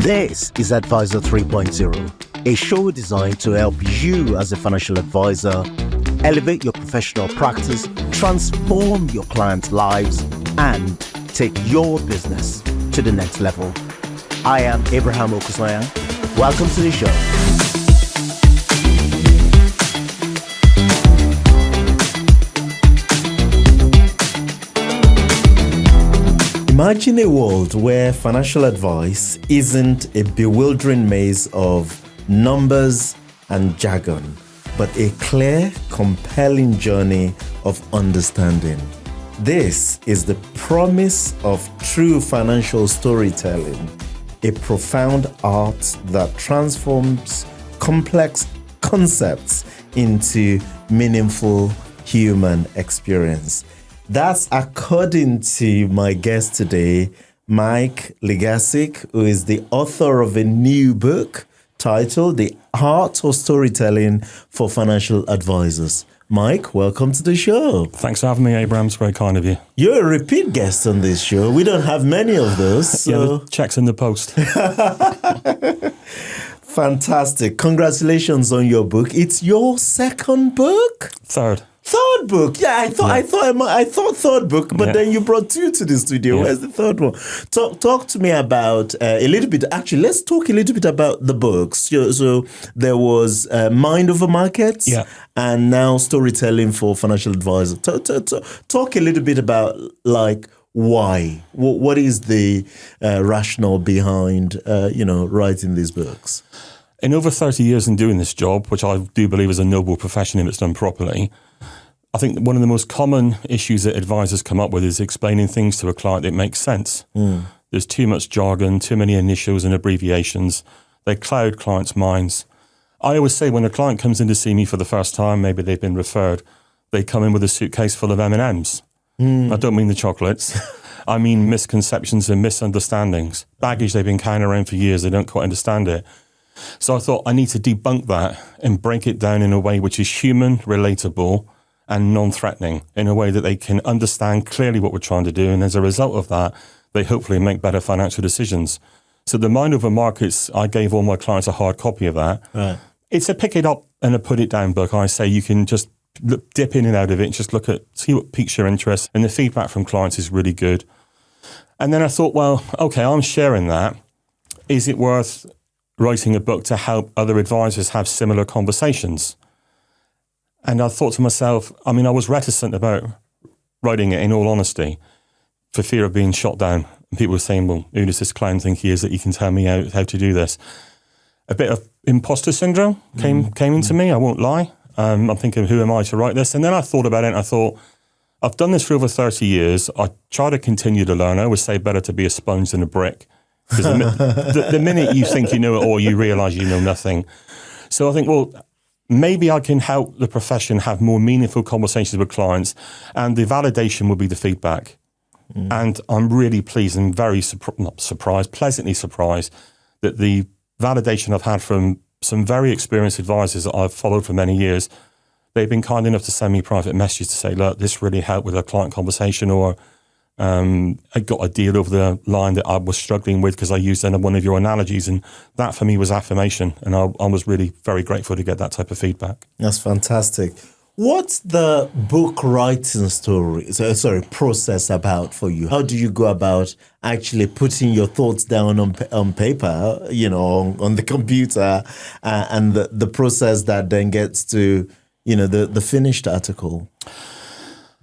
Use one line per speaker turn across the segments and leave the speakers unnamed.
This is Advisor 3.0, a show designed to help you as a financial advisor elevate your professional practice, transform your clients' lives, and take your business to the next level. I am Abraham Okusanya. Welcome to the show. Imagine a world where financial advice isn't a bewildering maze of numbers and jargon, but a clear, compelling journey of understanding. This is the promise of true financial storytelling, a profound art that transforms complex concepts into meaningful human experience. That's according to my guest today, Mike LeGassick, who is the author of a new book titled The Art of Storytelling for Financial Advisors. Mike, welcome to the show.
Thanks for having me, Abraham. It's very kind of you.
You're a repeat guest on this show. We don't have many of those. So.
Yeah, the check's in the post.
Fantastic. Congratulations on your book. It's your second book?
Third
book. Yeah, I thought third book, but then you brought two to the studio.
Yeah.
Where's the third one? Talk to me about a little bit. Actually, let's talk a little bit about the books. So there was Mind Over Markets, and now Storytelling for Financial Advisors. Talk a little bit about why. What is the rationale behind writing these books?
In over 30 years in doing this job, which I do believe is a noble profession if it's done properly, I think one of the most common issues that advisors come up with is explaining things to a client that makes sense. There's too much jargon, too many initials and abbreviations. They cloud clients' minds. I always say when a client comes in to see me for the first time, maybe they've been referred, they come in with a suitcase full of M&Ms. I don't mean the chocolates. I mean misconceptions and misunderstandings. Baggage they've been carrying around for years, they don't quite understand it. So I thought I need to debunk that and break it down in a way which is human, relatable, and non-threatening, in a way that they can understand clearly what we're trying to do. And as a result of that, they hopefully make better financial decisions. So the Mind Over Markets, I gave all my clients a hard copy of that. Right. It's a pick it up and a put it down book. I say you can just dip in and out of it and just see what piques your interest. And the feedback from clients is really good. And then I thought, well, okay, I'm sharing that. Is it worth writing a book to help other advisors have similar conversations? And I thought to myself, I was reticent about writing it, in all honesty, for fear of being shot down. And people were saying, well, who does this clown think he is that he can tell me how to do this? A bit of imposter syndrome came into me, I won't lie. I'm thinking, who am I to write this? And then I thought about it and I thought, I've done this for over 30 years. I try to continue to learn. I always say better to be a sponge than a brick. Because the minute you think you know it all, you realise you know nothing. So I think, well, maybe I can help the profession have more meaningful conversations with clients, and the validation will be the feedback. And I'm really pleased and very pleasantly surprised that the validation I've had from some very experienced advisors that I've followed for many years, they've been kind enough to send me private messages to say, look, this really helped with a client conversation, or I got a deal over the line that I was struggling with because I used one of your analogies, and that for me was affirmation, and I was really very grateful to get that type of feedback.
That's fantastic. What's the book writing process about for you? How do you go about actually putting your thoughts down on paper, on the computer, and the process that then gets to, the finished article?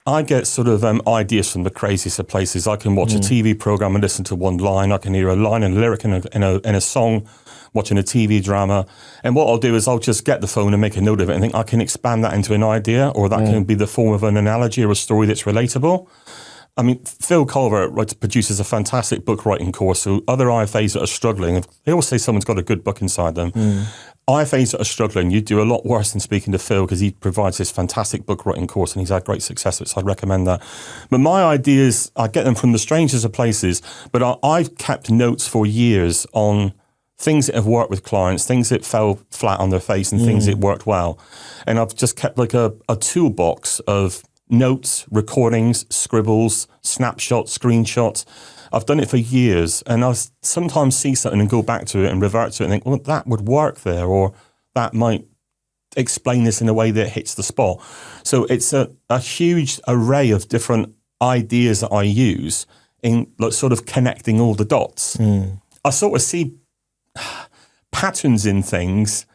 I get sort of ideas from the craziest of places. I can watch a TV program and listen to one line. I can hear a line and a lyric in a song, watching a TV drama. And what I'll do is I'll just get the phone and make a note of it and think I can expand that into an idea, or that can be the form of an analogy or a story that's relatable. Phil Culver produces a fantastic book writing course. So other IFAs that are struggling, they always say someone's got a good book inside them. IFAs that are struggling, you do a lot worse than speaking to Phil, because he provides this fantastic book writing course and he's had great success with it, so I'd recommend that. But my ideas, I get them from the strangest of places, but I've kept notes for years on things that have worked with clients, things that fell flat on their face and things that worked well. And I've just kept a toolbox of notes, recordings, scribbles, snapshots, screenshots. I've done it for years, and I sometimes see something and go back to it and revert to it and think, well, that would work there, or that might explain this in a way that hits the spot. So it's a huge array of different ideas that I use in like, sort of connecting all the dots. I sort of see patterns in things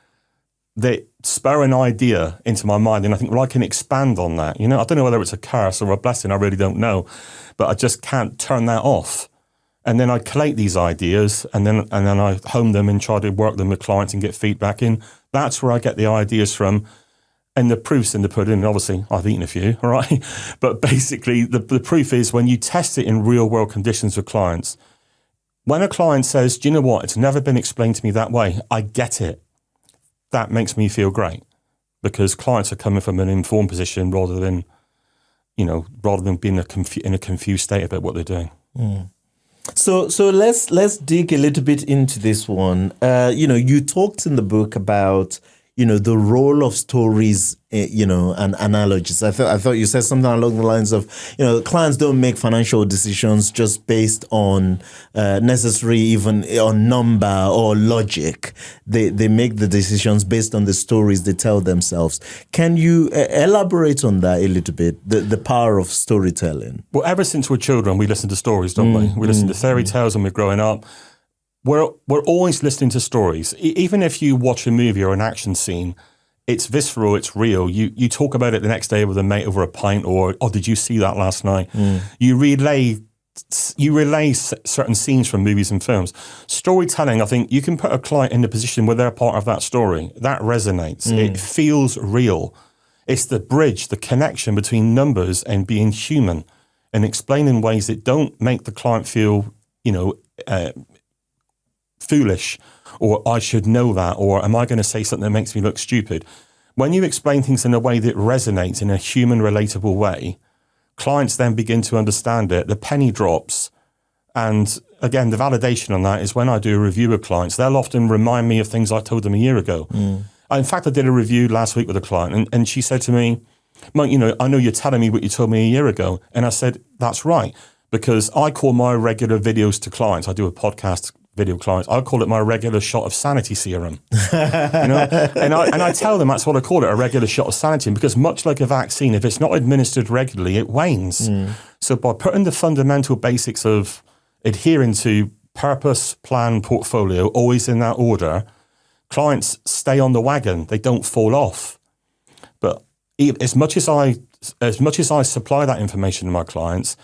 that spur an idea into my mind, and I think, well, I can expand on that. I don't know whether it's a curse or a blessing, I really don't know, but I just can't turn that off. And then I collate these ideas, and then I hone them and try to work them with clients and get feedback in. That's where I get the ideas from. And the proof's in the pudding, and obviously I've eaten a few, all right? But basically the proof is when you test it in real world conditions with clients, when a client says, do you know what, it's never been explained to me that way, I get it. That makes me feel great, because clients are coming from an informed position rather than being in a confused state about what they're doing.
So let's dig a little bit into this one. You talked in the book about the role of stories, and analogies. I thought you said something along the lines of, clients don't make financial decisions just based on necessary, even on number or logic. They make the decisions based on the stories they tell themselves. Can you elaborate on that a little bit? The power of storytelling.
Well, ever since we're children, we listen to stories, don't we? We listen to fairy tales when we're growing up. We're always listening to stories. Even if you watch a movie or an action scene, it's visceral, it's real. You talk about it the next day with a mate over a pint, or, oh, did you see that last night? You relay certain scenes from movies and films. Storytelling, I think you can put a client in the position where they're part of that story. That resonates. It feels real. It's the bridge, the connection between numbers and being human, and explaining ways that don't make the client feel, foolish, or I should know that, or am I going to say something that makes me look stupid? When you explain things in a way that resonates in a human, relatable way, clients then begin to understand it. The penny drops. And again, the validation on that is when I do a review with clients, they'll often remind me of things I told them a year ago. In fact, I did a review last week with a client, and she said to me, Mike, I know you're telling me what you told me a year ago. And I said, that's right, because I call my regular videos to clients, I do a podcast video clients, I call it my regular shot of sanity serum. And I tell them that's what I call it, a regular shot of sanity, because much like a vaccine, if it's not administered regularly, it wanes. So by putting the fundamental basics of adhering to purpose, plan, portfolio, always in that order, clients stay on the wagon, they don't fall off. But as much as I supply that information to my clients,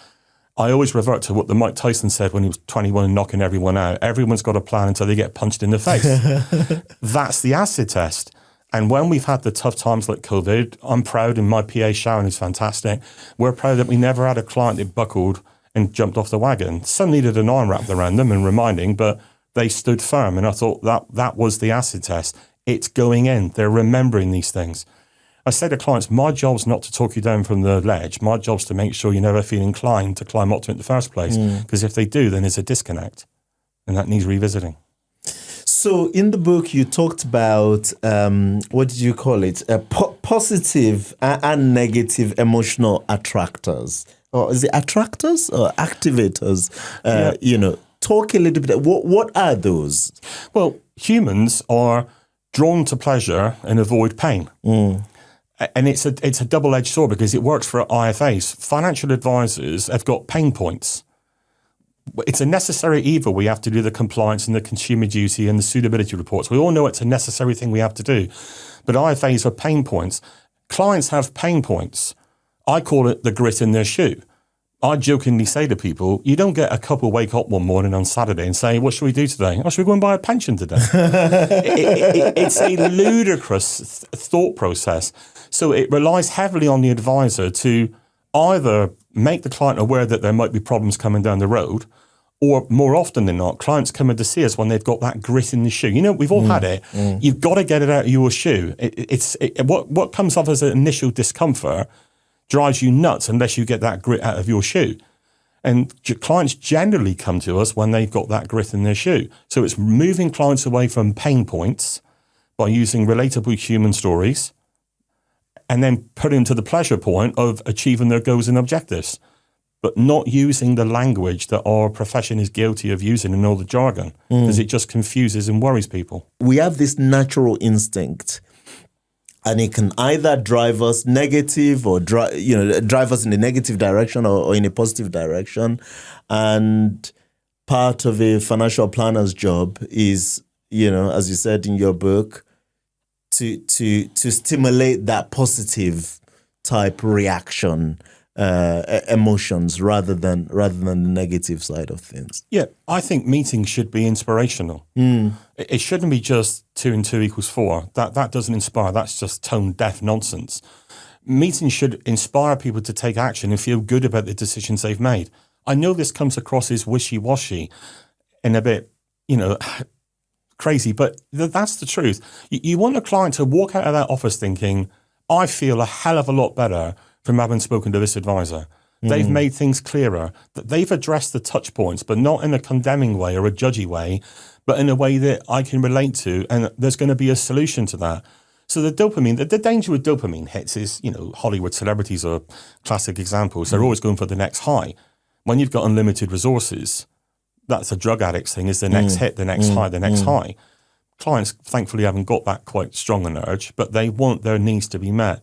I always revert to what the Mike Tyson said when he was 21 and knocking everyone out. Everyone's got a plan until they get punched in the face. That's the acid test. And when we've had the tough times like COVID, I'm proud, and my PA Sharon is fantastic. We're proud that we never had a client that buckled and jumped off the wagon. Some needed an arm wrapped around them and reminding, but they stood firm. And I thought that was the acid test. It's going in. They're remembering these things. I say to clients, my job's not to talk you down from the ledge. My job's to make sure you never feel inclined to climb up to it in the first place. Because if they do, then there's a disconnect, and that needs revisiting.
So in the book, you talked about, what did you call it? Positive and negative emotional attractors. Or is it attractors or activators? Talk a little bit. What are those?
Well, humans are drawn to pleasure and avoid pain. And it's a double-edged sword, because it works for IFAs. Financial advisors have got pain points. It's a necessary evil. We have to do the compliance and the consumer duty and the suitability reports. We all know it's a necessary thing we have to do. But IFAs are pain points. Clients have pain points. I call it the grit in their shoe. I jokingly say to people, you don't get a couple wake up one morning on Saturday and say, what should we do today? Oh, should we go and buy a pension today? It's a ludicrous thought process. So it relies heavily on the advisor to either make the client aware that there might be problems coming down the road, or more often than not, clients come in to see us when they've got that grit in the shoe. We've all had it. You've got to get it out of your shoe. What comes off as an initial discomfort drives you nuts unless you get that grit out of your shoe. And clients generally come to us when they've got that grit in their shoe. So it's moving clients away from pain points by using relatable human stories, and then put them to the pleasure point of achieving their goals and objectives, but not using the language that our profession is guilty of using and all the jargon, because it just confuses and worries people.
We have this natural instinct, and it can either drive us negative or drive us in a negative direction or in a positive direction. And part of a financial planner's job is, as you said in your book, to stimulate that positive type reaction, emotions rather than the negative side of things.
Yeah, I think meetings should be inspirational. It shouldn't be just 2 and 2 equals 4. That doesn't inspire. That's just tone deaf nonsense. Meetings should inspire people to take action and feel good about the decisions they've made. I know this comes across as wishy-washy and a bit, crazy, but that's the truth. You want a client to walk out of that office thinking, I feel a hell of a lot better from having spoken to this advisor. They've made things clearer, that they've addressed the touch points, but not in a condemning way or a judgy way, but in a way that I can relate to, and there's going to be a solution to that. So the dopamine, the danger with dopamine hits is, Hollywood celebrities are classic examples. They're always going for the next high. When you've got unlimited resources, that's a drug addict's thing, is the next hit, the next high, the next high. Clients, thankfully, haven't got that quite strong an urge, but they want their needs to be met.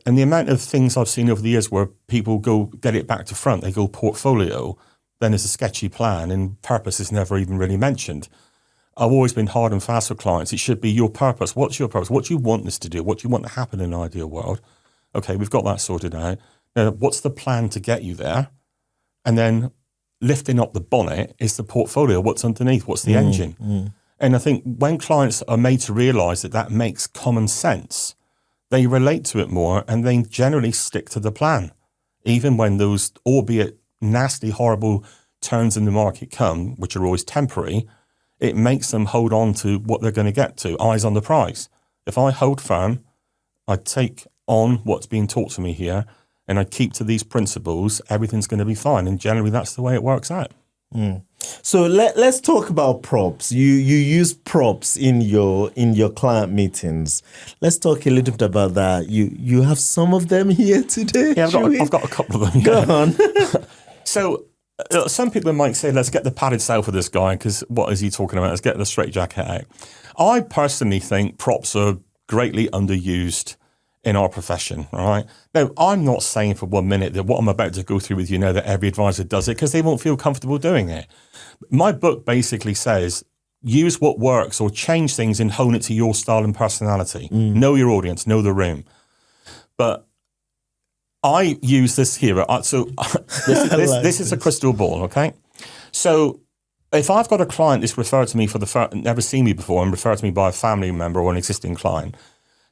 And the amount of things I've seen over the years where people go get it back to front, they go portfolio, then there's a sketchy plan and purpose is never even really mentioned. I've always been hard and fast for clients. It should be your purpose. What's your purpose? What do you want this to do? What do you want to happen in an ideal world? Okay, we've got that sorted out. Now, what's the plan to get you there? And then lifting up the bonnet is the portfolio. What's underneath? What's the engine? And I think when clients are made to realise that makes common sense, they relate to it more and they generally stick to the plan. Even when those, albeit nasty, horrible turns in the market come, which are always temporary, it makes them hold on to what they're going to get to, eyes on the prize. If I hold firm, I take on what's being taught to me here, and I keep to these principles, everything's going to be fine. And generally that's the way it works out.
So let's talk about props. You use props in your client meetings. Let's talk a little bit about that. You have some of them here today.
Yeah, I've got a couple of them.
Go on.
So some people might say, let's get the padded cell for this guy, because what is he talking about? Let's get the straitjacket out. I personally think props are greatly underused in our profession, right? Now, I'm not saying for 1 minute that what I'm about to go through with you now that every advisor does it, because they won't feel comfortable doing it. My book basically says, use what works or change things and hone it to your style and personality. Know your audience, know the room. But I use this here. This is a crystal ball, okay? So if I've got a client that's referred to me for the first, never seen me before and referred to me by a family member or an existing client,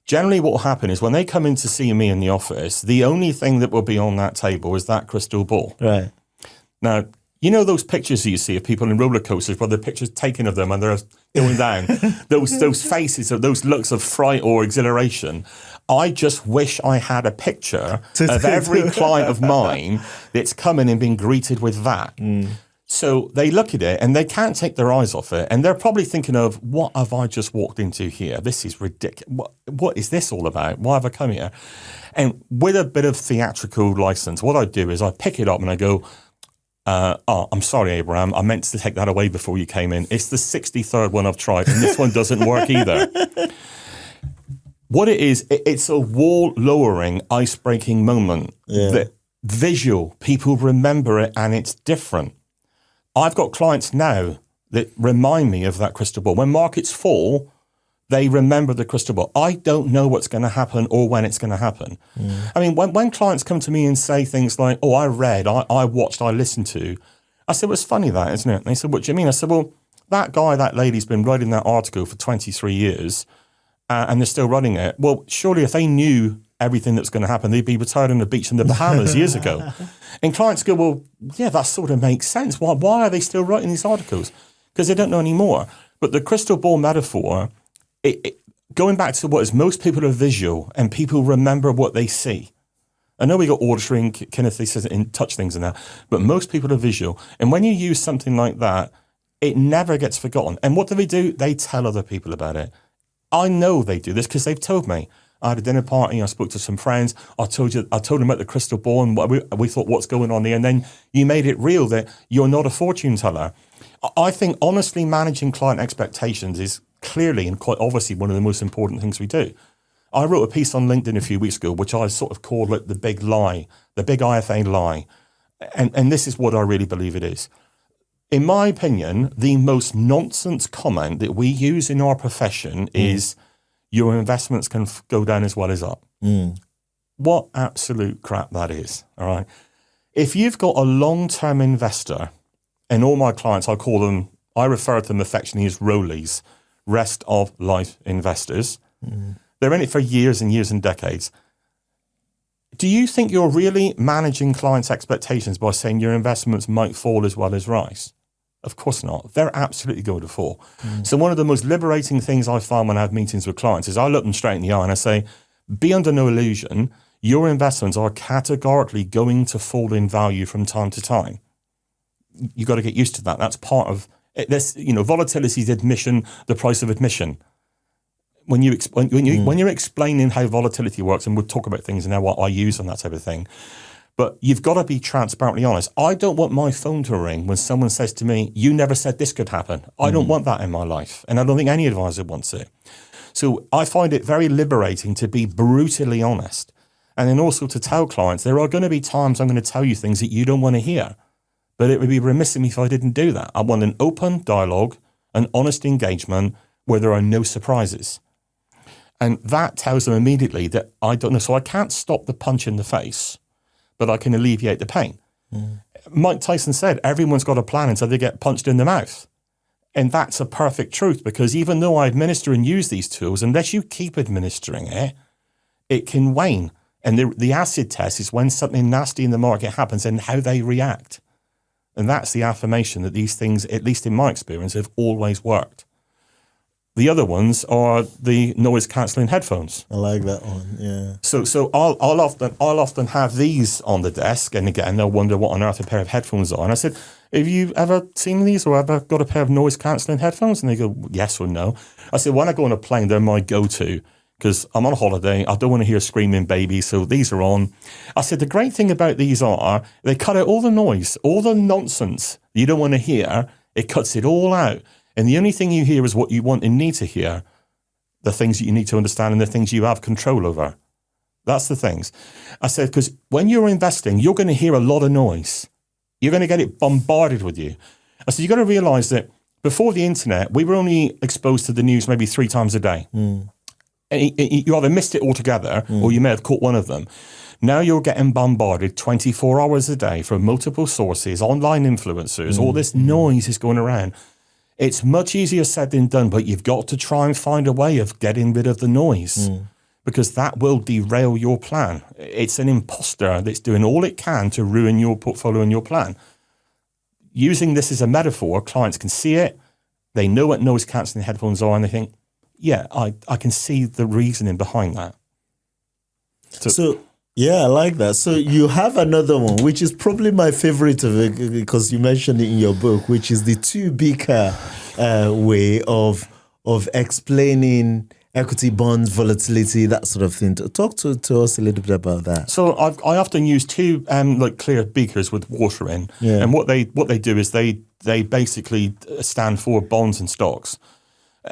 generally what will happen is when they come in to see me in the office, the only thing that will be on that table is that crystal ball.
Right.
Now, you know those pictures that you see of people in roller coasters where the pictures taken of them and they're going down, those faces or those looks of fright or exhilaration. I just wish I had a picture of every client of mine that's come in and been greeted with that. So they look at it and they can't take their eyes off it. And they're probably thinking of, what have I just walked into here? This is ridiculous. What is this all about? Why have I come here? And with a bit of theatrical license, what I do is I pick it up and I go, I'm sorry, Abraham, I meant to take that away before you came in. It's the 63rd one I've tried and this one doesn't work either. What it is, it's a wall-lowering, ice-breaking moment. That visual, people remember it and it's different. I've got clients now that remind me of that crystal ball. When markets fall, they remember the crystal ball. I don't know what's going to happen or when it's going to happen. I mean, when clients come to me and say things like, oh, I read, I watched, I listened to, I said, well, it's funny that, isn't it? And they said, what do you mean? I said, well, that guy, that lady's been writing that article for 23 years and they're still running it. Well, surely if they knew everything that's going to happen, they'd be retired on the beach in the Bahamas years ago. And clients go, well, yeah, that sort of makes sense. Why are they still writing these articles? Because they don't know anymore. But the crystal ball metaphor, going back to what is most people are visual and people remember what they see. I know we got auditory and kinesthesis and touch things and that, but most people are visual. And when you use something like that, it never gets forgotten. And what do? They tell other people about it. I know they do this because they've told me. I had a dinner party. I spoke to some friends. I told them about the crystal ball and we thought, what's going on there? And then you made it real that you're not a fortune teller. I think honestly managing client expectations is clearly and quite obviously one of the most important things we do. I wrote a piece on LinkedIn a few weeks ago, which I sort of called it the big lie, the big IFA lie. And this is what I really believe it is. In my opinion, the most nonsense comment that we use in our profession is your investments can go down as well as up. What absolute crap that is, all right? If you've got a long-term investor, and all my clients, I refer to them affectionately as rollies, rest of life investors. They're in it for years and years and decades. Do you think you're really managing clients' expectations by saying your investments might fall as well as rise? Of course not. They're absolutely going to fall. So one of the most liberating things I find when I have meetings with clients is I look them straight in the eye and I say, be under no illusion, your investments are categorically going to fall in value from time to time. You got to get used to that. That's part of this. Volatility is admission, the price of admission. When you're explaining how volatility works, and we'll talk about things now what I use and that type of thing, but you've got to be transparently honest. I don't want my phone to ring when someone says to me, "You never said this could happen." I don't want that in my life, and I don't think any advisor wants it. So I find it very liberating to be brutally honest, and then also to tell clients there are going to be times I'm going to tell you things that you don't want to hear. But it would be remiss of me if I didn't do that. I want an open dialogue, an honest engagement where there are no surprises. And that tells them immediately that I don't know. So I can't stop the punch in the face, but I can alleviate the pain. Mike Tyson said, everyone's got a plan until they get punched in the mouth. And that's a perfect truth, because even though I administer and use these tools, unless you keep administering it, it can wane. And the acid test is when something nasty in the market happens and how they react. And that's the affirmation that these things, at least in my experience, have always worked. The other ones are the noise cancelling headphones.
I like that one. Yeah.
So I'll often have these on the desk, and again they'll wonder what on earth a pair of headphones are. And I said, "Have you ever seen these or ever got a pair of noise cancelling headphones?" And they go, "Yes or no." I said, "When I go on a plane, they're my go-to because I'm on holiday. I don't want to hear screaming babies, so these are on." I said, "The great thing about these are they cut out all the noise, all the nonsense you don't want to hear. It cuts it all out. And the only thing you hear is what you want and need to hear, the things that you need to understand and the things you have control over. That's the things." I said, because when you're investing, you're going to hear a lot of noise. You're going to get it bombarded with you. I said, you've got to realize that before the internet, we were only exposed to the news maybe 3 times a day. And you either missed it altogether or you may have caught one of them. Now you're getting bombarded 24 hours a day from multiple sources, online influencers, all this noise is going around. It's much easier said than done, but you've got to try and find a way of getting rid of the noise because that will derail your plan. It's an imposter that's doing all it can to ruin your portfolio and your plan. Using this as a metaphor, clients can see it. They know what noise cancelling headphones are, and they think, yeah, I can see the reasoning behind that.
So yeah, I like that. So you have another one, which is probably my favorite of it because you mentioned it in your book, which is the two-beaker way of explaining equity, bonds, volatility, that sort of thing. Talk to us a little bit about that.
So I often use 2 clear beakers with water in, and what they do is they basically stand for bonds and stocks.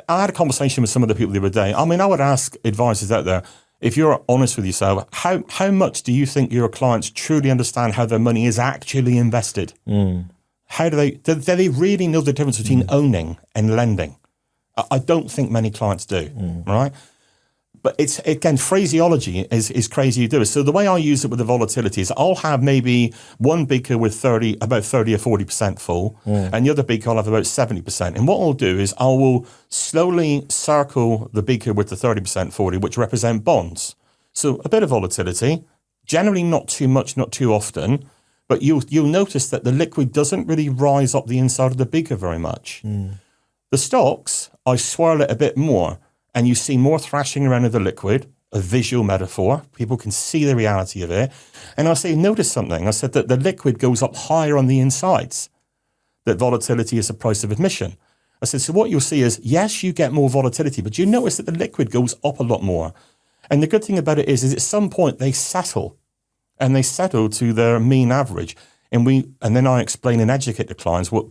I had a conversation with some of the people the other day. I mean, I would ask advisors out there, if you're honest with yourself, how much do you think your clients truly understand how their money is actually invested? How do they really know the difference between owning and lending? I don't think many clients do, right? But it's, again, phraseology is crazy to do it. So the way I use it with the volatility is I'll have maybe one beaker with about 30 or 40% full, and the other beaker I'll have about 70%. And what I'll do is I will slowly circle the beaker with the 30% 40, which represent bonds. So a bit of volatility, generally not too much, not too often, but you'll notice that the liquid doesn't really rise up the inside of the beaker very much. The stocks, I swirl it a bit more, and you see more thrashing around of the liquid, a visual metaphor. People can see the reality of it. And I say, notice something. I said that the liquid goes up higher on the insides, that volatility is the price of admission. I said, so what you'll see is, yes, you get more volatility, but you notice that the liquid goes up a lot more. And the good thing about it is at some point they settle, and they settle to their mean average. And then I explain and educate the clients what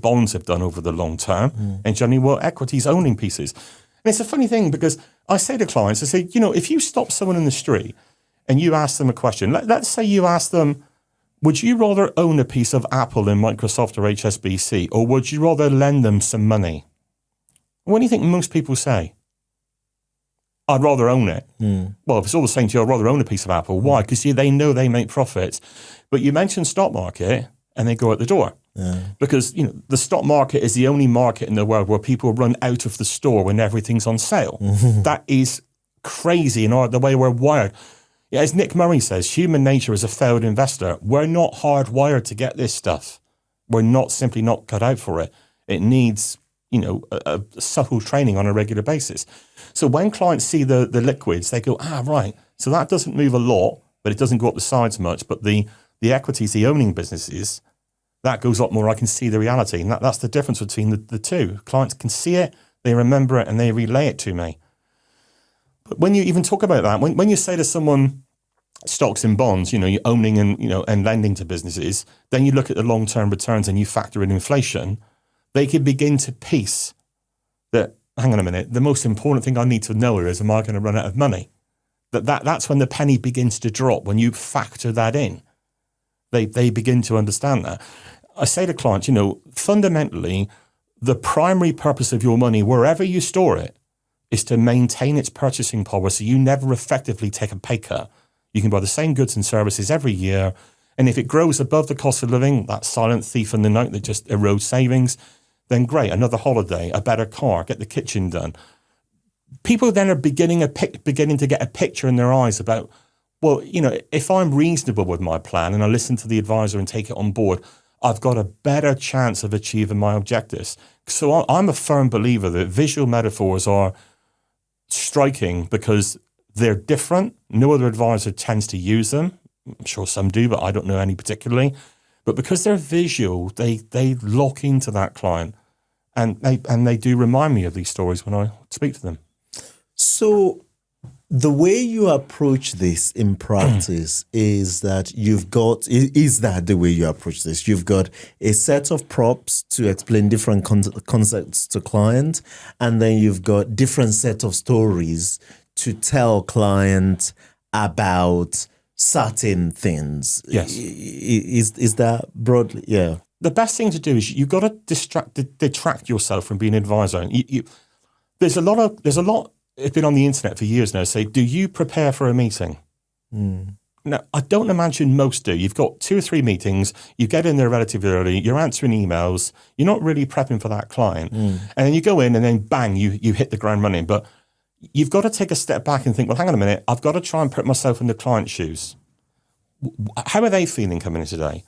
bonds have done over the long term, and generally what equities owning pieces. And it's a funny thing because I say to clients, I say, if you stop someone in the street and you ask them a question, let's say you ask them, would you rather own a piece of Apple in Microsoft or HSBC, or would you rather lend them some money? What do you think most people say? I'd rather own it. Well, if it's all the same to you, I'd rather own a piece of Apple. Why? Because they know they make profits. But you mention stock market and they go out the door. Yeah. Because, the stock market is the only market in the world where people run out of the store when everything's on sale. That is crazy in the way we're wired. Yeah, as Nick Murray says, human nature is a failed investor. We're not hardwired to get this stuff. We're simply not cut out for it. It needs, a subtle training on a regular basis. So when clients see the liquids, they go, right. So that doesn't move a lot, but it doesn't go up the sides much. But the equities, the owning businesses, that goes up more. I can see the reality. And that's the difference between the two. Clients can see it, they remember it, and they relay it to me. But when you even talk about that, when you say to someone, stocks and bonds, you're owning and lending to businesses, then you look at the long-term returns and you factor in inflation, they can begin to piece that, hang on a minute, the most important thing I need to know is, am I going to run out of money? That's when the penny begins to drop, when you factor that in. They begin to understand that. I say to clients, fundamentally, the primary purpose of your money, wherever you store it, is to maintain its purchasing power so you never effectively take a pay cut. You can buy the same goods and services every year, and if it grows above the cost of living, that silent thief in the night that just erodes savings, then great, another holiday, a better car, get the kitchen done. People then are beginning to get a picture in their eyes about, well, if I'm reasonable with my plan and I listen to the advisor and take it on board, I've got a better chance of achieving my objectives. So I'm a firm believer that visual metaphors are striking because they're different. No other advisor tends to use them. I'm sure some do, but I don't know any particularly. But because they're visual, they lock into that client, and they do remind me of these stories when I speak to them.
So the way you approach this in practice is that the way you approach this? You've got a set of props to explain different concepts to client, and then you've got different set of stories to tell client about certain things.
Yes.
Is that broadly? Yeah.
The best thing to do is you've got to detract yourself from being an advisor. And there's a lot. It's been on the internet for years now. Say, do you prepare for a meeting? Now, I don't imagine most do. You've got 2 or 3 meetings. You get in there relatively early. You're answering emails. You're not really prepping for that client. And then you go in and then bang, you hit the ground running. But you've got to take a step back and think, well, hang on a minute. I've got to try and put myself in the client's shoes. How are they feeling coming in today?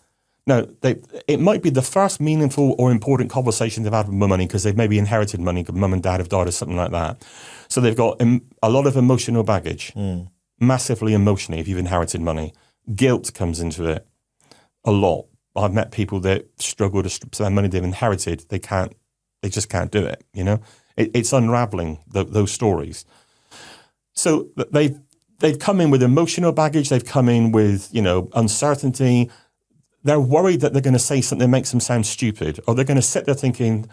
Now, it might be the first meaningful or important conversation they've had with money because they've maybe inherited money because mum and dad have died or something like that. So they've got a lot of emotional baggage, massively emotionally if you've inherited money. Guilt comes into it a lot. I've met people that struggle to spend money they've inherited. They just can't do it, It's unraveling those stories. So they've come in with emotional baggage. They've come in with, uncertainty. They're worried that they're going to say something that makes them sound stupid, or they're going to sit there thinking,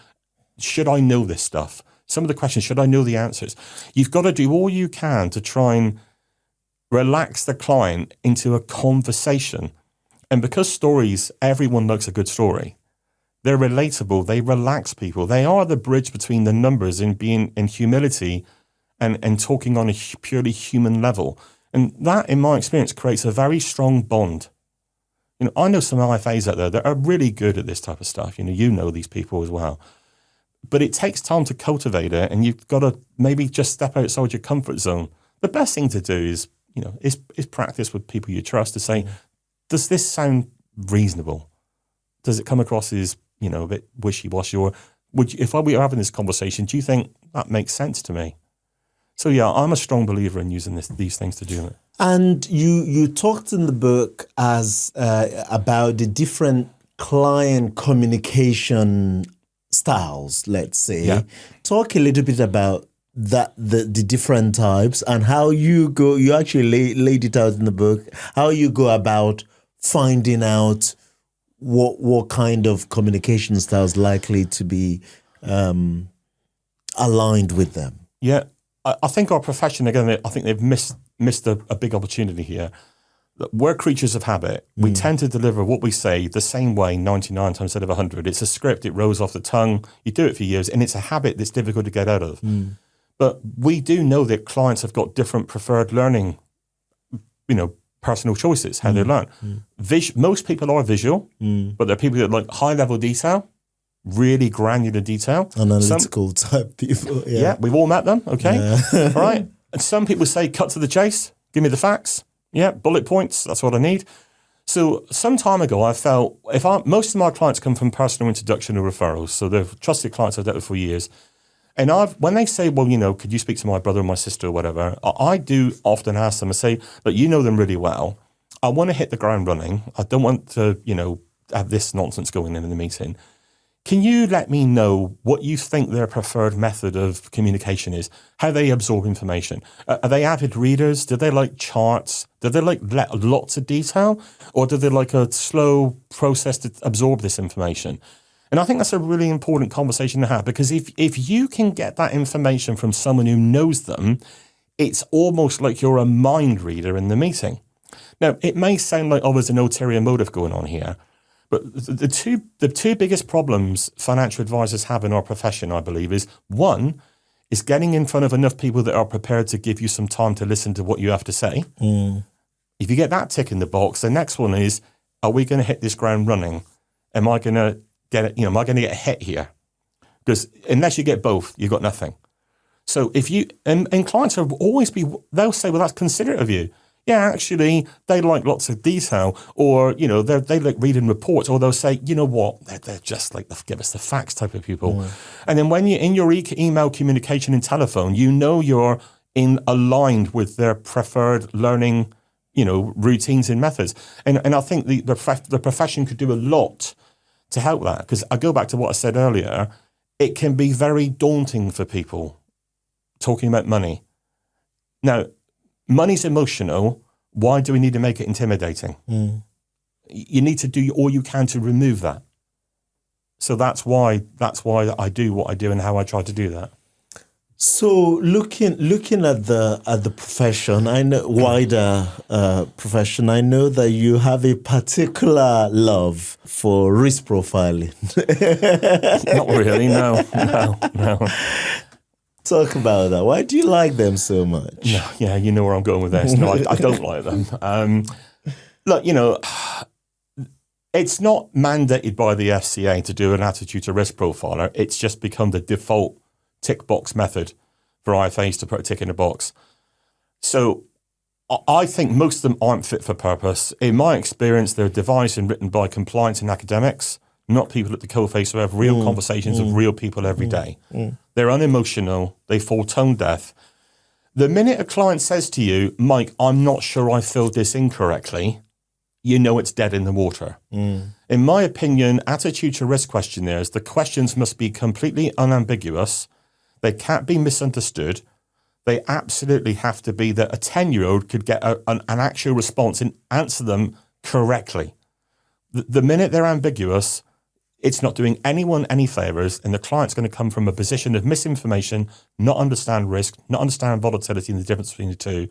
should I know this stuff? Some of the questions, should I know the answers? You've got to do all you can to try and relax the client into a conversation. And because stories, everyone likes a good story. They're relatable. They relax people. They are the bridge between the numbers and being in humility and talking on a purely human level. And that, in my experience, creates a very strong bond. I know some IFAs out there that are really good at this type of stuff. You know these people as well. But it takes time to cultivate it, and you've got to maybe just step outside your comfort zone. The best thing to do is practice with people you trust to say, does this sound reasonable? Does it come across as, a bit wishy-washy? Or if we were having this conversation, do you think that makes sense to me? So yeah, I'm a strong believer in using these things to do it.
And you talked in the book about the different client communication styles, let's say.
Yeah.
Talk a little bit about that the different types and how you go. You actually laid it out in the book. How you go about finding out what kind of communication styles likely to be aligned with them.
Yeah, I think our profession, again, I think they've missed a big opportunity here. We're creatures of habit. We tend to deliver what we say the same way 99 times out of 100. It's a script. It rolls off the tongue. You do it for years, and it's a habit that's difficult to get out of. But we do know that clients have got different preferred learning, personal choices, how they learn. Most people are visual, but there are people that like high-level detail, really granular detail.
Analytical type people.
Yeah, we've all met them, okay? Yeah. All right. And some people say, cut to the chase, give me the facts. Yeah, bullet points, that's what I need. So some time ago, I felt, most of my clients come from personal introduction or referrals, so they're trusted clients I've dealt with for years. And when they say, well, could you speak to my brother or my sister or whatever, I do often ask them, I say, look, you know them really well. I want to hit the ground running. I don't want to, have this nonsense going in the meeting. Can you let me know what you think their preferred method of communication is, how they absorb information? Are they avid readers? Do they like charts? Do they like lots of detail? Or do they like a slow process to absorb this information? And I think that's a really important conversation to have, because if you can get that information from someone who knows them, it's almost like you're a mind reader in the meeting. Now, it may sound like, there's an ulterior motive going on here. But the two biggest problems financial advisors have in our profession, I believe, is one is getting in front of enough people that are prepared to give you some time to listen to what you have to say. If you get that tick in the box, the next one is, are we going to hit this ground running? Am I going to get it? Am I going to get hit here? Because unless you get both, you've got nothing. So if you and clients will always they'll say, well, that's considerate of you. Yeah, actually, they like lots of detail, or, they like reading reports, or they'll say, you know what, they're just like the give us the facts type of people. And then when you're in your email communication and telephone, you're aligned with their preferred learning, routines and methods. And I think the profession could do a lot to help that, because I go back to what I said earlier, it can be very daunting for people talking about money. Now, money's emotional. Why do we need to make it intimidating? You need to do all you can to remove that. So that's why I do what I do and how I try to do that.
So looking at the profession, I know wider profession. I know that you have a particular love for risk profiling.
Not really. No.
Talk about that. Why do you like them so much?
No, yeah, you know where I'm going with this. No, I don't like them. Look, it's not mandated by the FCA to do an attitude to risk profiler. It's just become the default tick box method for IFAs to put a tick in a box. So I think most of them aren't fit for purpose. In my experience, they're devised and written by compliance and academics, not people at the coalface who have real conversations with real people every day. They're unemotional. They fall tone deaf. The minute a client says to you, Mike, I'm not sure I filled this in correctly, it's dead in the water. In my opinion, attitude to risk questionnaires, the questions must be completely unambiguous. They can't be misunderstood. They absolutely have to be that a 10-year-old could get an actual response and answer them correctly. The minute they're ambiguous, it's not doing anyone any favours, and the client's going to come from a position of misinformation, not understand risk, not understand volatility and the difference between the two.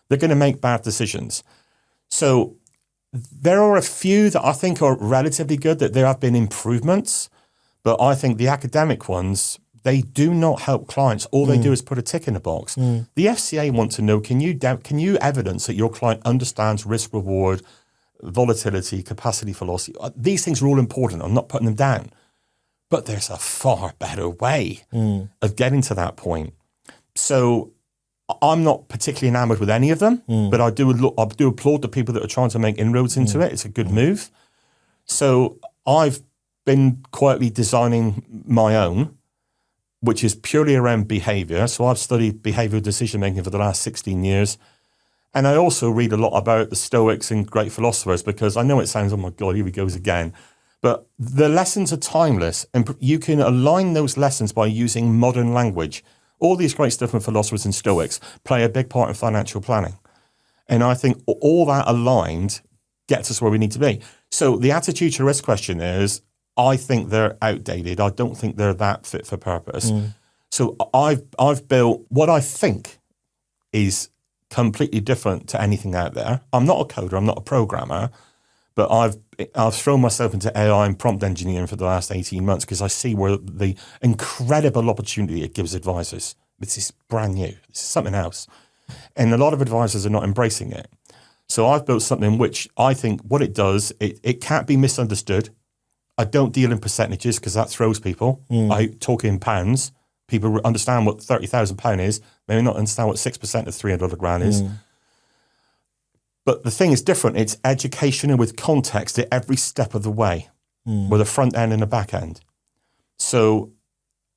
They're going to make bad decisions. So there are a few that I think are relatively good, that there have been improvements, but I think the academic ones, they do not help clients. All they do is put a tick in a box. The FCA want to know, can you evidence that your client understands risk reward, volatility, capacity velocity? These things are all important. I'm not putting them down. But there's a far better way of getting to that point. So I'm not particularly enamored with any of them, but I do applaud the people that are trying to make inroads into it. It's a good move. So I've been quietly designing my own, which is purely around behaviour. So I've studied behavioural decision making for the last 16 years. And I also read a lot about the Stoics and great philosophers, because I know it sounds, oh my God, here he goes again. But the lessons are timeless, and you can align those lessons by using modern language. All these great stuff from philosophers and Stoics play a big part in financial planning. And I think all that aligned gets us where we need to be. So the attitude to risk questionnaires, I think they're outdated. I don't think they're that fit for purpose. So I've built what I think is completely different to anything out there. I'm not a coder, I'm not a programmer, but I've thrown myself into AI and prompt engineering for the last 18 months because I see where the incredible opportunity it gives advisors. This is brand new. This is something else. And a lot of advisors are not embracing it. So I've built something which I think what it does, it can't be misunderstood. I don't deal in percentages because that throws people. I talk in pounds. People understand what £30,000 is, maybe not understand what 6% of $300,000 is. But the thing is different. It's educational with context at every step of the way, with a front end and a back end. So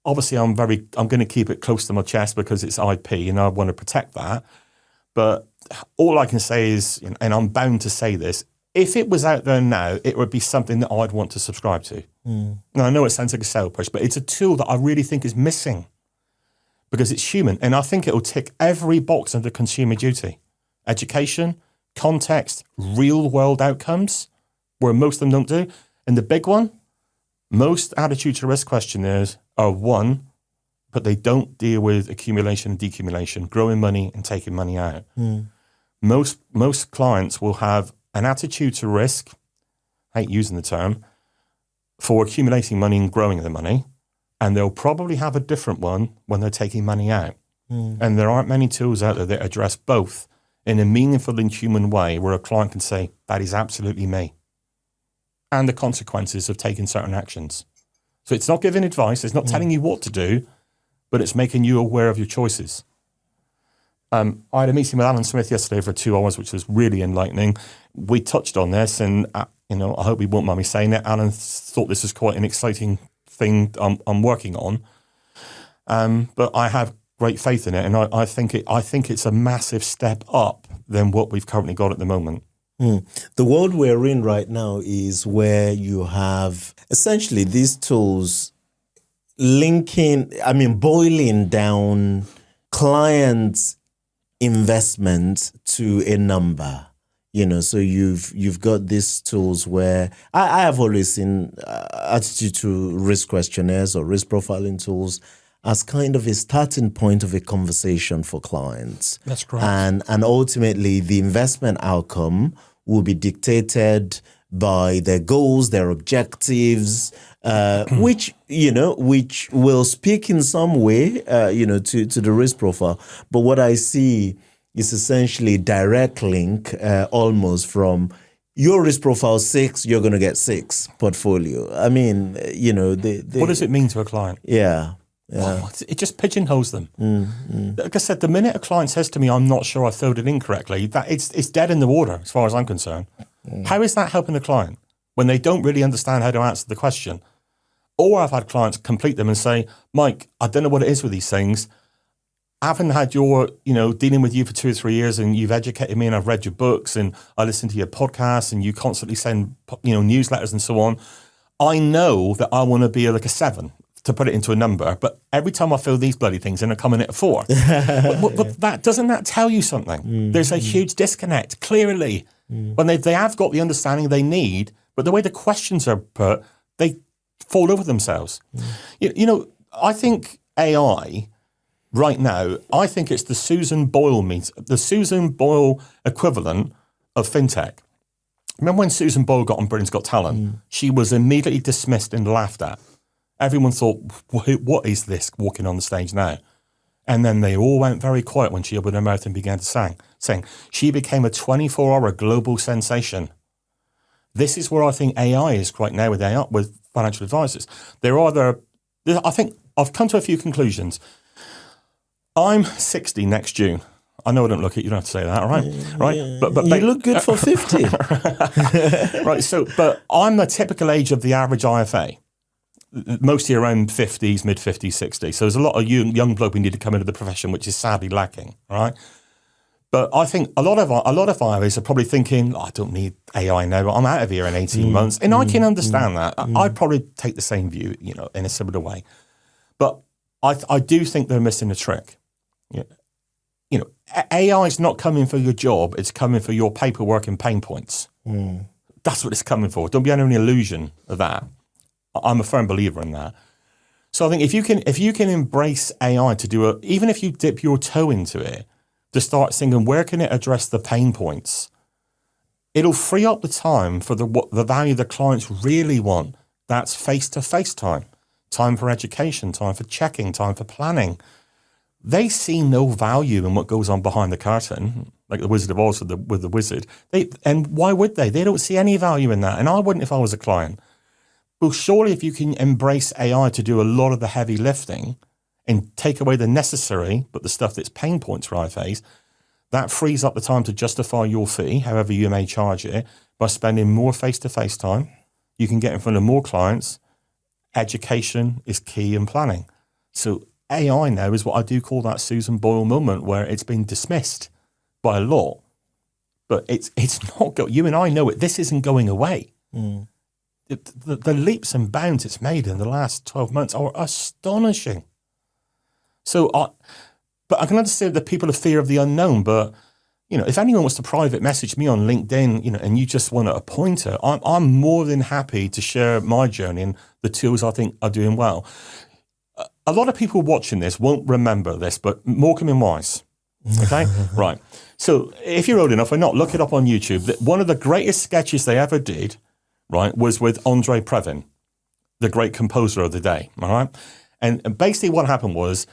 obviously I'm going to keep it close to my chest because it's IP and I want to protect that. But all I can say is, and I'm bound to say this, if it was out there now, it would be something that I'd want to subscribe to. Now, I know it sounds like a sale push, but it's a tool that I really think is missing because it's human. And I think it will tick every box under consumer duty. Education, context, real world outcomes, where most of them don't do. And the big one, most attitude to risk questionnaires are one, but they don't deal with accumulation and decumulation, growing money and taking money out. Most clients will have an attitude to risk, I hate using the term, for accumulating money and growing the money, and they'll probably have a different one when they're taking money out. And there aren't many tools out there that address both in a meaningful and human way where a client can say, that is absolutely me, and the consequences of taking certain actions. So it's not giving advice, it's not telling you what to do, but it's making you aware of your choices. I had a meeting with Alan Smith yesterday for 2 hours, which was really enlightening. We touched on this, and I hope he won't mind me saying it. Alan thought this was quite an exciting thing I'm working on, but I have great faith in it, and I think it's a massive step up than what we've currently got at the moment.
The world we're in right now is where you have essentially these tools boiling down clients' investment to a number. So you've got these tools where I have always seen attitude to risk questionnaires or risk profiling tools as kind of a starting point of a conversation for clients.
That's correct.
And ultimately the investment outcome will be dictated by their goals, their objectives, which will speak in some way, to the risk profile. But what I see is essentially direct link, almost from your risk profile 6, you're going to get 6 portfolio.
What does it mean to a client?
Yeah.
Well, it just pigeonholes them. Like I said, the minute a client says to me, I'm not sure I filled it in correctly, that it's dead in the water as far as I'm concerned. How is that helping the client when they don't really understand how to answer the question? Or I've had clients complete them and say, Mike, I don't know what it is with these things. I haven't had dealing with you for 2 or 3 years, and you've educated me, and I've read your books, and I listen to your podcasts, and you constantly send newsletters and so on. I know that I want to be like a 7 to put it into a number, but every time I fill these bloody things in, I come in at a 4. but doesn't that tell you something? There's a huge disconnect, clearly, when they have got the understanding they need, but the way the questions are put, they fall over themselves. I think AI right now, I think it's the Susan Boyle equivalent of fintech. Remember when Susan Boyle got on Britain's Got Talent? She was immediately dismissed and laughed at. Everyone thought, what is this walking on the stage now? And then they all went very quiet when she opened her mouth and began to sing. She became a 24-hour global sensation. This is where I think AI is right now with financial advisors. I think I've come to a few conclusions. I'm 60 next June. I know I don't look it. You don't have to say that, all right? Right? But
you look good for 50.
Right. So, but I'm the typical age of the average IFA. Mostly around 50s, mid-50s, 60s. So there's a lot of young bloke we need to come into the profession, which is sadly lacking, right? But I think a lot of IFAs are probably thinking, I don't need AI now, I'm out of here in 18 months. And I can understand that. I'd probably take the same view, in a similar way. But I do think they're missing a trick. Yeah. You know, AI is not coming for your job. It's coming for your paperwork and pain points. That's what it's coming for. Don't be under any illusion of that. I'm a firm believer in that. So I think if you can embrace AI to do even if you dip your toe into it, to start thinking, where can it address the pain points? It'll free up the time for the value the clients really want. That's face-to-face time for education, time for checking, time for planning. They see no value in what goes on behind the curtain, like the Wizard of Oz with the wizard. And why would they? They don't see any value in that. And I wouldn't if I was a client. Well, surely if you can embrace AI to do a lot of the heavy lifting and take away the necessary, but the stuff that's pain points for IFAs, that frees up the time to justify your fee, however you may charge it, by spending more face-to-face time. You can get in front of more clients. Education is key in planning. So AI now is what I do call that Susan Boyle moment, where it's been dismissed by a lot, but it's not you and I know it. This isn't going away. The leaps and bounds it's made in the last 12 months are astonishing. So, but I can understand the people of fear of the unknown. But you know, if anyone wants to private message me on LinkedIn, you know, and you just want a pointer, I'm more than happy to share my journey and the tools I think are doing well. A lot of people watching this won't remember this, but Morecambe and Wise. Okay, right. So if you're old enough or not, look it up on YouTube. One of the greatest sketches they ever did, right, was with Andre Previn, the great composer of the day. All right, and basically what happened was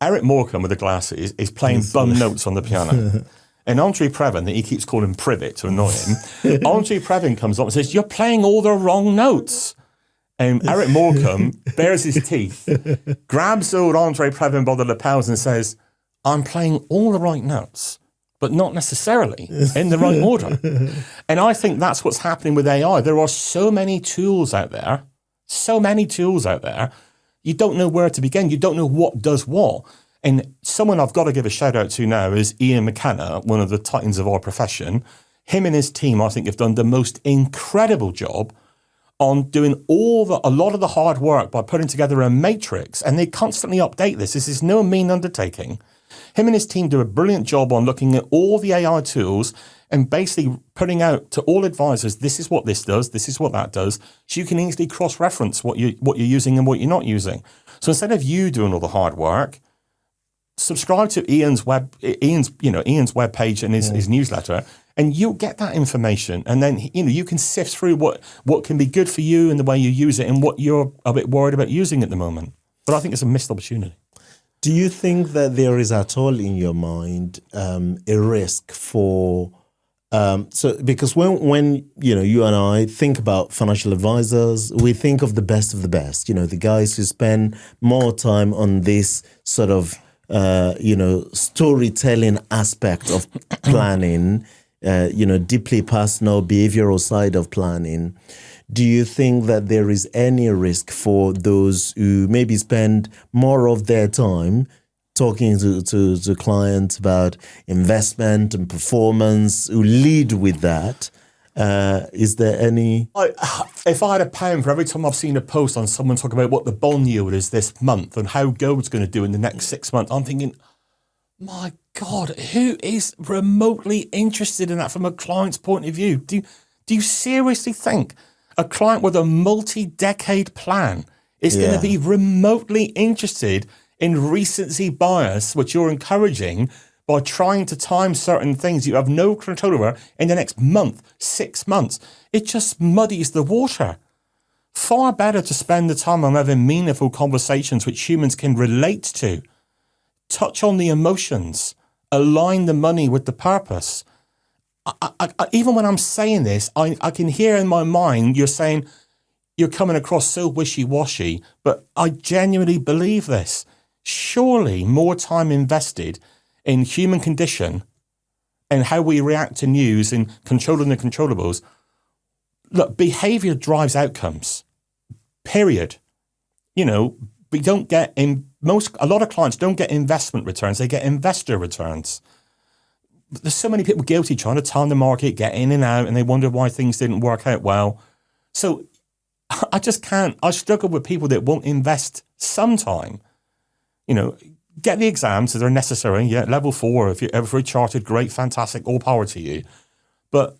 Eric Morecambe with the glasses is playing bum notes on the piano. And Andre Previn, that he keeps calling Privet to annoy him, Andre Previn comes up and says, "You're playing all the wrong notes." And Eric Morecambe bares his teeth, grabs old Andre Previn by the lapels and says, "I'm playing all the right notes, but not necessarily in the right order." And I think that's what's happening with AI. There are so many tools out there, you don't know where to begin. You don't know what does what. And someone I've got to give a shout out to now is Ian McKenna, one of the titans of our profession. Him and his team, I think, have done the most incredible job on doing a lot of the hard work by putting together a matrix, and they constantly update this. This is no mean undertaking. Him and his team do a brilliant job on looking at all the AI tools and basically putting out to all advisors, this is what this does, this is what that does, so you can easily cross-reference what you're using and what you're not using. So instead of you doing all the hard work, subscribe to Ian's webpage and his newsletter, and you'll get that information. And then you can sift through what can be good for you and the way you use it and what you're a bit worried about using at the moment. But I think it's a missed opportunity.
Do you think that there is at all in your mind a risk for because when you and I think about financial advisors, we think of the best, the guys who spend more time on this sort of storytelling aspect of planning, deeply personal behavioral side of planning. Do you think that there is any risk for those who maybe spend more of their time talking to clients about investment and performance, who lead with that? Is there any...
If I had a pound for every time I've seen a post on someone talking about what the bond yield is this month and how gold's going to do in the next 6 months, I'm thinking, my God, who is remotely interested in that from a client's point of view? Do you seriously think a client with a multi-decade plan is going to be remotely interested in recency bias, which you're encouraging by trying to time certain things you have no control over in the next month, 6 months? It just muddies the water. Far better to spend the time on having meaningful conversations which humans can relate to, touch on the emotions, align the money with the purpose. Even when I'm saying this, I can hear in my mind you're saying you're coming across so wishy-washy, but I genuinely believe this. Surely more time invested in human condition and how we react to news and controlling the controllables. Look, behaviour drives outcomes, period. We don't get a lot of clients don't get investment returns, they get investor returns. There's so many people guilty trying to time the market, get in and out, and they wonder why things didn't work out well. So I just can't. I struggle with people that won't invest some time Get the exams if they're necessary. Yeah, level 4, if you're ever chartered, great, fantastic, all power to you. But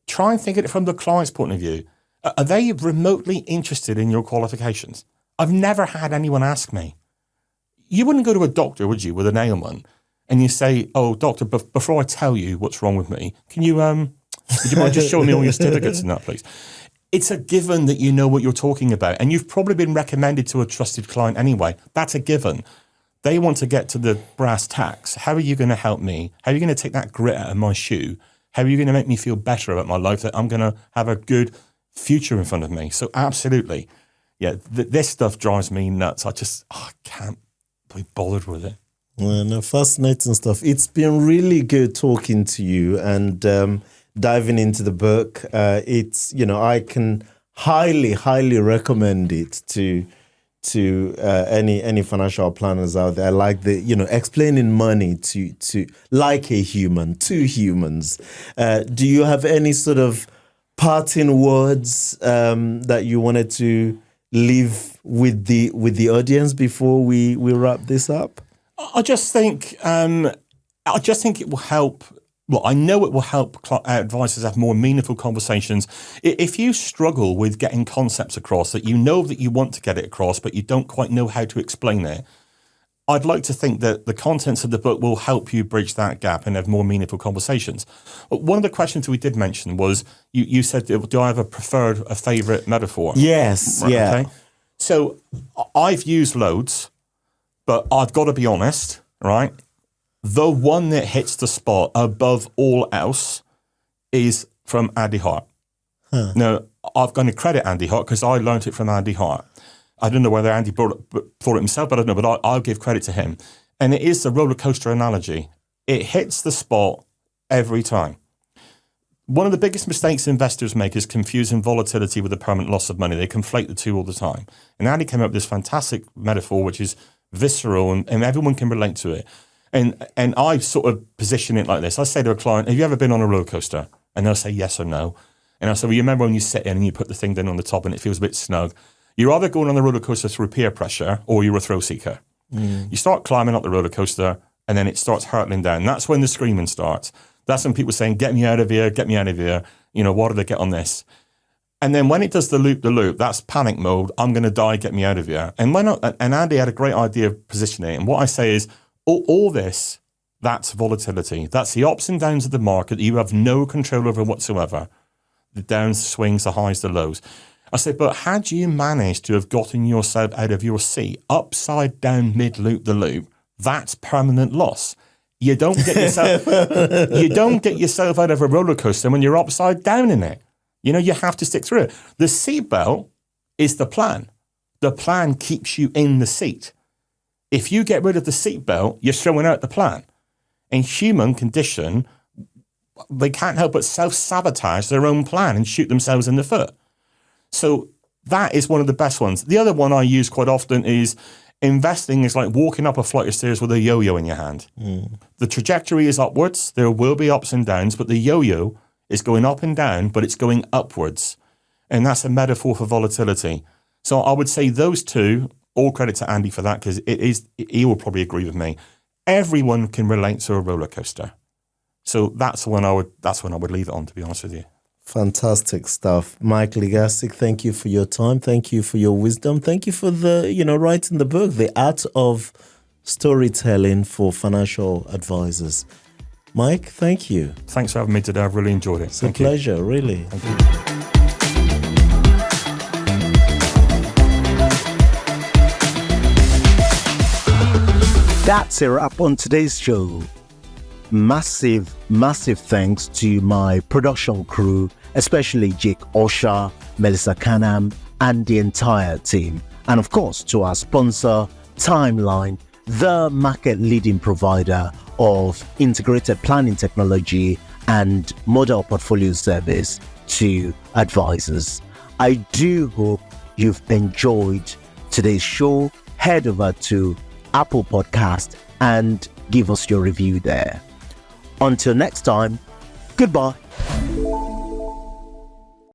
try and think of it from the client's point of view. Are they remotely interested in your qualifications? I've never had anyone ask me. You wouldn't go to a doctor, would you, with an ailment, and you say, "Oh, doctor, before I tell you what's wrong with me, can you would you mind just showing me all your certificates and that, please?" It's a given that you know what you're talking about, and you've probably been recommended to a trusted client anyway. That's a given. They want to get to the brass tacks. How are you going to help me? How are you going to take that grit out of my shoe? How are you going to make me feel better about my life, that I'm going to have a good future in front of me? So absolutely. Yeah, this stuff drives me nuts. I can't be bothered with it.
Well, no, fascinating stuff. It's been really good talking to you and diving into the book. It's, I can highly recommend it to any financial planners out there. I like explaining money to like a human, to humans. Do you have any sort of parting words that you wanted to leave with the audience before we wrap this up?
I just think it will help. Well, I know it will help advisors have more meaningful conversations. If you struggle with getting concepts across that you know that you want to get it across, but you don't quite know how to explain it, I'd like to think that the contents of the book will help you bridge that gap and have more meaningful conversations. One of the questions we did mention was, you said, do I have a favourite metaphor?
Yes,
right,
yeah.
Okay. So I've used loads, but I've got to be honest, right? The one that hits the spot above all else is from Andy Hart. Huh. Now, I'm going to credit Andy Hart because I learned it from Andy Hart. I don't know whether Andy thought it himself, but I don't know, but I'll give credit to him. And it is the roller coaster analogy. It hits the spot every time. One of the biggest mistakes investors make is confusing volatility with the permanent loss of money. They conflate the two all the time. And Andy came up with this fantastic metaphor, which is visceral, and everyone can relate to it. And I sort of position it like this. I say to a client, have you ever been on a roller coaster? And they'll say yes or no. And I say, well, you remember when you sit in and you put the thing down on the top and it feels a bit snug? You're either going on the roller coaster through peer pressure or you're a thrill seeker. Mm. You start climbing up the roller coaster and then it starts hurtling down. That's when the screaming starts. That's when people are saying, get me out of here, get me out of here. Why did I get on this? And then when it does the loop, that's panic mode. I'm going to die, get me out of here. And Andy had a great idea of positioning it. And what I say is, all this, that's volatility. That's the ups and downs of the market that you have no control over whatsoever. The downs, the swings, the highs, the lows. I said, but had you managed to have gotten yourself out of your seat, upside down, mid-loop, the loop, that's permanent loss. You don't get yourself out of a roller coaster when you're upside down in it. You have to stick through it. The seatbelt is the plan. The plan keeps you in the seat. If you get rid of the seatbelt, you're throwing out the plan. In human condition, they can't help but self-sabotage their own plan and shoot themselves in the foot. So that is one of the best ones. The other one I use quite often is investing is like walking up a flight of stairs with a yo-yo in your hand. Mm. The trajectory is upwards. There will be ups and downs, but the yo-yo is going up and down, but it's going upwards. And that's a metaphor for volatility. So I would say those two, all credit to Andy for that, because he will probably agree with me. Everyone can relate to a roller coaster. So that's when I would leave it on, to be honest with you.
Fantastic stuff. Mike LeGassick, thank you for your time. Thank you for your wisdom. Thank you for writing the book, The Art of Storytelling for Financial Advisors. Mike, thank you.
Thanks for having me today. I've really enjoyed it.
It's a pleasure, really.
Thank you.
That's a wrap on today's show. Massive thanks to my production crew, especially Jake Osha, Melissa Canham, and the entire team. And of course, to our sponsor, Timeline, the market-leading provider of integrated planning technology and model portfolio service to advisors. I do hope you've enjoyed today's show. Head over to Apple Podcast and give us your review there. Until next time, goodbye.